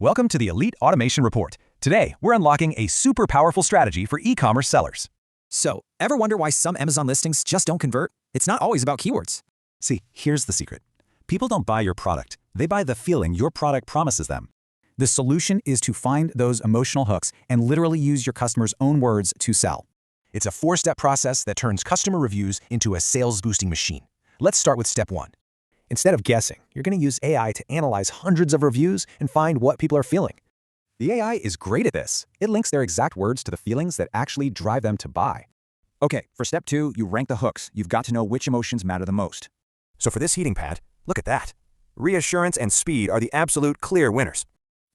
Welcome to the Elite Automation Report. Today, we're unlocking a super powerful strategy for e-commerce sellers. So, ever wonder why some Amazon listings just don't convert? It's not always about keywords. See, here's the secret. People don't buy your product. They buy the feeling your product promises them. The solution is to find those emotional hooks and literally use your customers' own words to sell. It's a four-step process that turns customer reviews into a sales-boosting machine. Let's start with step 1. Instead of guessing, you're going to use AI to analyze hundreds of reviews and find what people are feeling. The AI is great at this. It links their exact words to the feelings that actually drive them to buy. Okay, for step 2, you rank the hooks. You've got to know which emotions matter the most. So for this heating pad, look at that. Reassurance and speed are the absolute clear winners.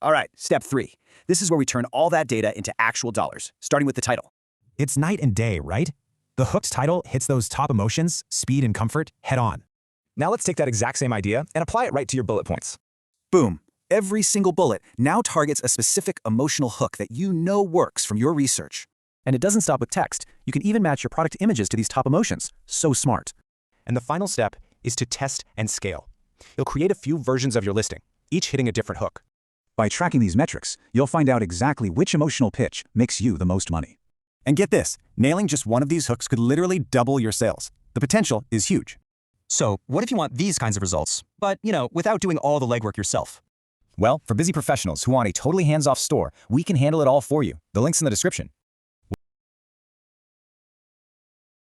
All right, step 3. This is where we turn all that data into actual dollars, starting with the title. It's night and day, right? The hook's title hits those top emotions, speed and comfort, head on. Now let's take that exact same idea and apply it right to your bullet points. Boom. Every single bullet now targets a specific emotional hook that you know works from your research. And it doesn't stop with text. You can even match your product images to these top emotions. So smart. And the final step is to test and scale. You'll create a few versions of your listing, each hitting a different hook. By tracking these metrics, you'll find out exactly which emotional pitch makes you the most money. And get this, nailing just one of these hooks could literally double your sales. The potential is huge. So, what if you want these kinds of results, but, without doing all the legwork yourself? Well, for busy professionals who want a totally hands-off store, we can handle it all for you. The link's in the description.